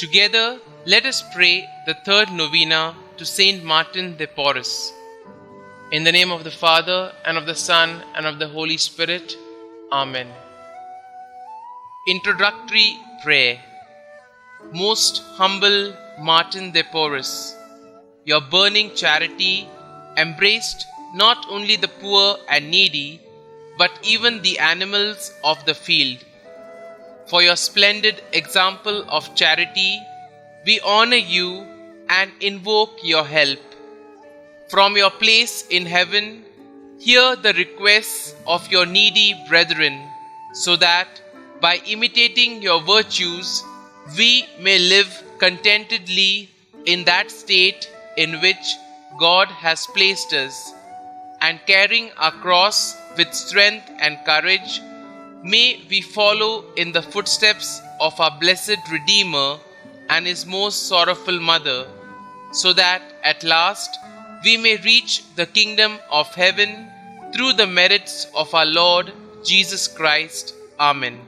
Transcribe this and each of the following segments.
Together, let us pray the third novena to Saint Martin de Porres. In the name of the Father, and of the Son, and of the Holy Spirit. Amen. Introductory Prayer. Most humble Martin de Porres, your burning charity embraced not only the poor and needy, but even the animals of the field. For your splendid example of charity, we honor you and invoke your help. From your place in heaven, hear the requests of your needy brethren, so that, by imitating your virtues, we may live contentedly in that state in which God has placed us, and carrying our cross with strength and courage, may we follow in the footsteps of our blessed Redeemer and his most sorrowful mother, so that at last we may reach the kingdom of heaven through the merits of our Lord Jesus Christ. Amen.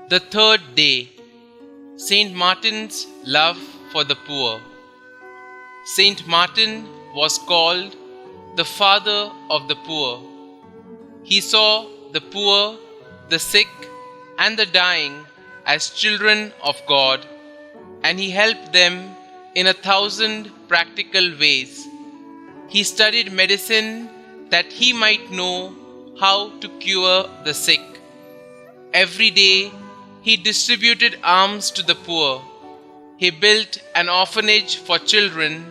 The third day, Saint Martin's love for the poor. Saint Martin was called the father of the poor. He saw the poor, the sick, and the dying as children of God, and he helped them in 1,000 practical ways. He studied medicine that he might know how to cure the sick. Every day he distributed alms to the poor. He built an orphanage for children.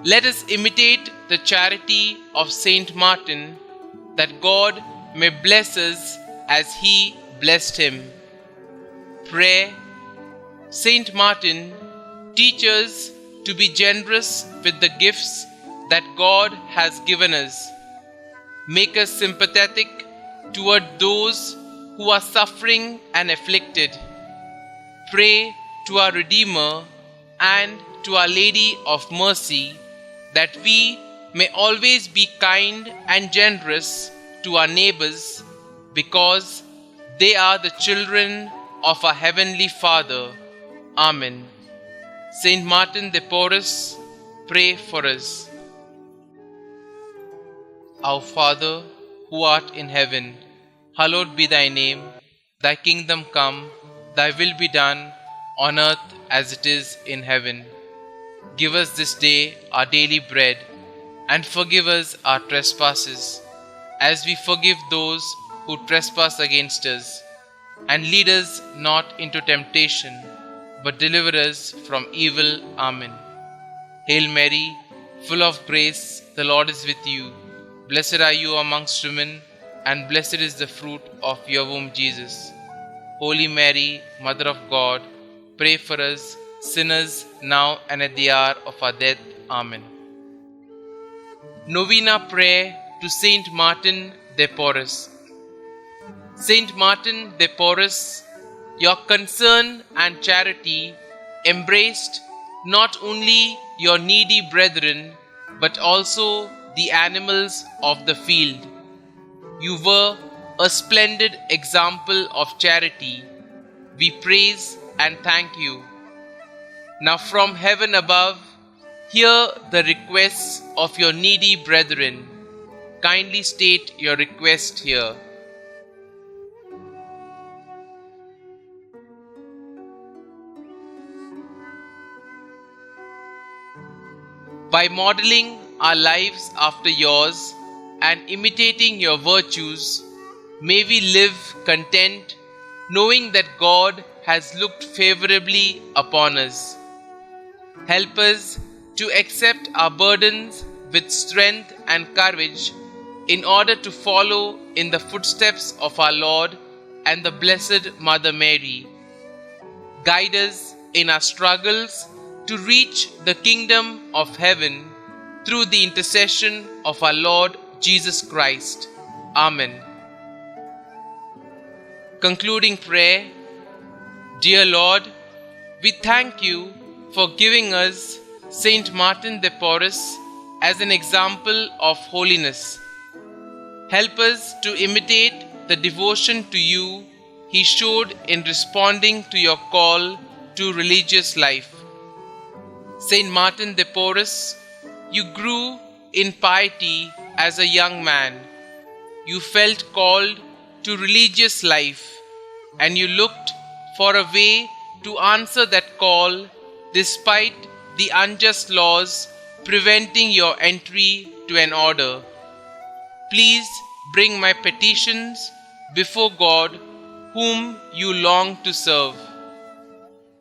Let us imitate the charity of Saint Martin, that God may bless us as he blessed him. Prayer. Saint Martin, teach us to be generous with the gifts that God has given us. Make us sympathetic toward those who are suffering and afflicted. Pray to our Redeemer and to Our Lady of Mercy that we may always be kind and generous to our neighbors, because they are the children of our Heavenly Father. Amen. Saint Martin de Porres, pray for us. Our Father, who art in heaven, hallowed be thy name. Thy kingdom come, thy will be done, on earth as it is in heaven. Give us this day our daily bread, and forgive us our trespasses, as we forgive those who trespass against us. And lead us not into temptation, but deliver us from evil. Amen. Hail Mary, full of grace, the Lord is with you. Blessed are you amongst women, and blessed is the fruit of your womb, Jesus. Holy Mary, Mother of God, pray for us sinners, now and at the hour of our death. Amen. Novena Prayer to Saint Martin de Porres. Saint Martin de Porres, your concern and charity embraced not only your needy brethren, but also the animals of the field. You were a splendid example of charity. We praise and thank you. Now from heaven above, hear the requests of your needy brethren. Kindly state your request here. By modeling our lives after yours and imitating your virtues, may we live content, knowing that God has looked favorably upon us. Help us to accept our burdens with strength and courage, in order to follow in the footsteps of our Lord and the Blessed Mother Mary. Guide us in our struggles to reach the kingdom of heaven through the intercession of our Lord Jesus Christ. Amen. Concluding prayer. Dear Lord, we thank you for giving us Saint Martin de Porres as an example of holiness. Help us to imitate the devotion to you he showed in responding to your call to religious life. Saint Martin de Porres, you grew in piety as a young man. You felt called to religious life, and you looked for a way to answer that call despite the unjust laws preventing your entry to an order. Please bring my petitions before God, whom you long to serve.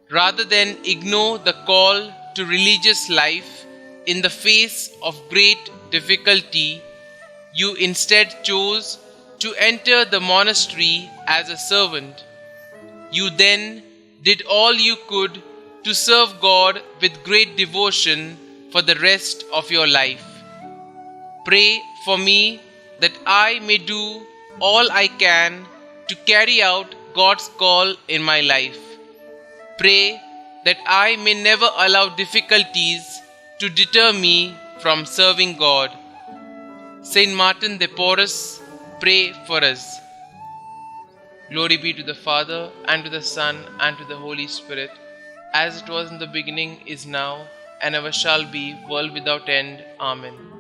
Rather than ignore the call to religious life in the face of great difficulty, you instead chose to enter the monastery as a servant. You then did all you could to serve God with great devotion for the rest of your life. Pray for me that I may do all I can to carry out God's call in my life. Pray that I may never allow difficulties to deter me from serving God. Saint Martin de Porres, pray for us. Glory be to the Father, and to the Son, and to the Holy Spirit, as it was in the beginning, is now, and ever shall be, world without end. Amen.